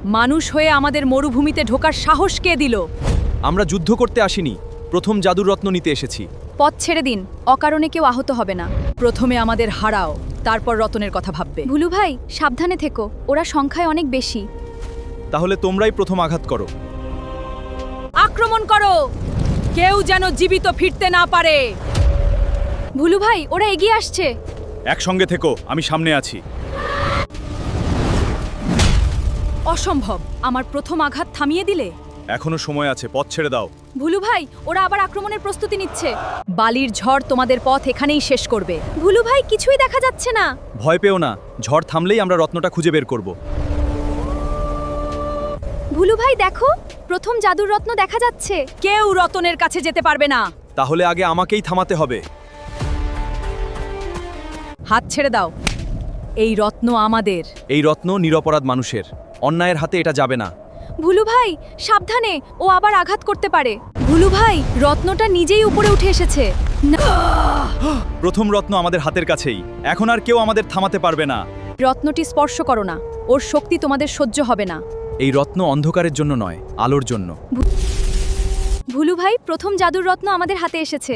মানুষ হয়ে আমাদের মরুভূমিতে ঢোকার সাহস কে দিল? আমরা যুদ্ধ করতে আসিনি, প্রথম জাদুর রত্ন নিতে এসেছি। পথ ছেড়ে দিন, অকারণে কেউ আহত হবে না। প্রথমে আমাদের হারাও, তারপর রতনের কথা ভাববে। ভুলু ভাই সাবধানে থেকো, ওরা সংখ্যায় অনেক বেশি। তাহলে তোমরাই প্রথম আঘাত করো। আক্রমণ করো, কেউ যেন জীবিত ফিরতে না পারে। ভুলু ভাই ওরা এগিয়ে আসছে। একসঙ্গে থেকো, আমি সামনে আছি। অসম্ভব, আমার প্রথম আঘাত থামিয়ে দিলে। এখনো সময় আছে, পথ ছেড়ে দাও। ভুলু ভাই ওরা আবার আক্রমণের প্রস্তুতি নিচ্ছে। বালির ঝড় তোমাদের পথ এখানেই শেষ করবে। ভুলু ভাই কিছুই দেখা যাচ্ছে না। ভয় পেও না, ঝড় থামলেই আমরা রত্নটা খুঁজে বের করব। ভুলু ভাই দেখো, প্রথম জাদুর রত্ন দেখা যাচ্ছে। কেউ রতনের কাছে যেতে পারবে না। তাহলে আগে আমাকেই থামাতে হবে। হাত ছেড়ে দাও, এই রত্ন আমাদের। এই রত্ন নিরপরাধ মানুষের, অন্যায়ের হাতে এটা যাবে না। ভুলু ভাই সাবধানে, ও আবার আঘাত করতে পারে। ভুলু ভাই রত্নটা নিজেই উপরে উঠে এসেছে। প্রথম রত্ন আমাদের হাতের কাছেই, এখন আর কেউ আমাদের থামাতে পারবে না। রত্নটি স্পর্শ করো না, ওর শক্তি তোমাদের সহ্য হবে না। এই রত্ন অন্ধকারের জন্য নয়, আলোর জন্য। ভুলু ভাই প্রথম জাদুর রত্ন আমাদের হাতে এসেছে।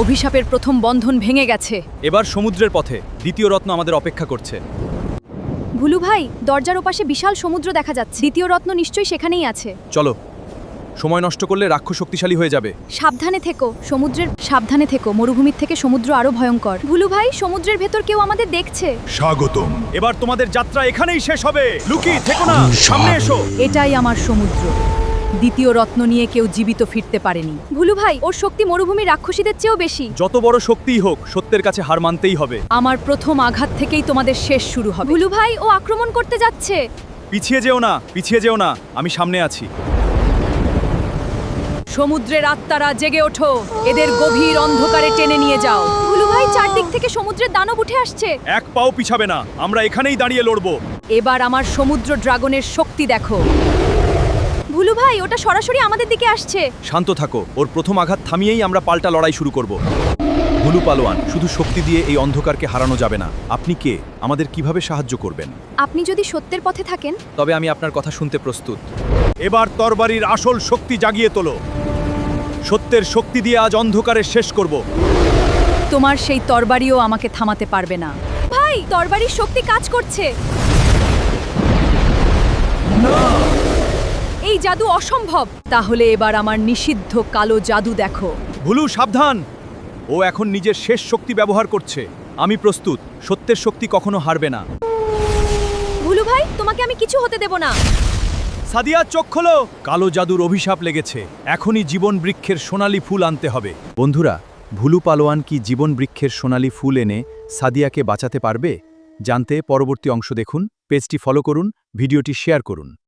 অভিশাপের প্রথম বন্ধন ভেঙে গেছে। এবার সমুদ্রের পথে দ্বিতীয় রত্ন আমাদের অপেক্ষা করছে। ভুলু ভাই দরজার ওপাশে বিশাল সমুদ্র দেখা যাচ্ছে। দ্বিতীয় রত্ন নিশ্চয়ই সেখানেই আছে। চলো, সময় নষ্ট করলে রাক্ষস শক্তিশালী হয়ে যাবে। সাবধানে থেকো, মরুভূমির থেকে সমুদ্র আরো ভয়ঙ্কর। ভুলু ভাই সমুদ্রের ভেতর কেউ আমাদের দেখছে। স্বাগতম। এবার তোমাদের যাত্রা এখানেই শেষ হবে। লুকি থেকো না, সামনে এসো। এটাই আমার সমুদ্র। দ্বিতীয় রত্ন নিয়ে কেউ জীবিত ফিরতে পারেনি। ভুলু ভাই ওর শক্তি মরুভূমির রাক্ষসীদের চেয়েও বেশি। যত বড় শক্তিই হোক, সত্যের কাছে হার মানতেই হবে। আমার প্রথম আঘাত থেকেই তোমাদের শেষ শুরু হবে। ভুলু ভাই ও আক্রমণ করতে যাচ্ছে। পিছিয়ে যেও না, পিছিয়ে যেও না, আমি সামনে আছি। সমুদ্রের আত্মারা জেগে ওঠো, এদের গভীর অন্ধকারে টেনে নিয়ে যাও। ভুলু ভাই চারদিক থেকে সমুদ্রের দানব উঠে আসছে। এক পাও পিছাবে না, আমরা এখানেই দাঁড়িয়ে লড়বো। এবার আমার সমুদ্র ড্রাগনের শক্তি দেখো। ভুলু ভাই ওটা সরাসরি আমাদের দিকে আসছে। শান্ত থাকো, ওর প্রথম আঘাত থামিয়েই আমরা পাল্টা লড়াই শুরু করব। ভুলু পালোয়ান, শুধু শক্তি দিয়ে এই অন্ধকারকে হারানো যাবে না। আপনি কে? আমাদের কিভাবে সাহায্য করবেন? আপনি যদি সত্যের পথে থাকেন, তবে আমি আপনার কথা শুনতে প্রস্তুত। এবার তরবারির আসল শক্তি জাগিয়ে তোলো। সত্যের শক্তি দিয়ে আজ অন্ধকারের শেষ করব। তোমার সেই তরবারিও আমাকে থামাতে পারবে না। ভাই তরবারির শক্তি কাজ করছে। এই জাদু অসম্ভব। তাহলে এবার আমার নিষিদ্ধ কালো জাদু দেখো। ভুলু সাবধান, ও এখন নিজের শেষ শক্তি ব্যবহার করছে। আমি প্রস্তুত, সত্যের শক্তি কখনো হারবে না। ভুলু ভাই তোমাকে আমি কিছু হতে দেব না। সাদিয়া চোখ খোলো, কালো জাদুর অভিশাপ লেগেছে। এখনই জীবন বৃক্ষের সোনালী ফুল আনতে হবে। বন্ধুরা, ভুলু পালোয়ান কি জীবন বৃক্ষের সোনালী ফুল এনে সাদিয়াকে বাঁচাতে পারবে? জানতে পরবর্তী অংশ দেখুন, পেজটি ফলো করুন, ভিডিওটি শেয়ার করুন।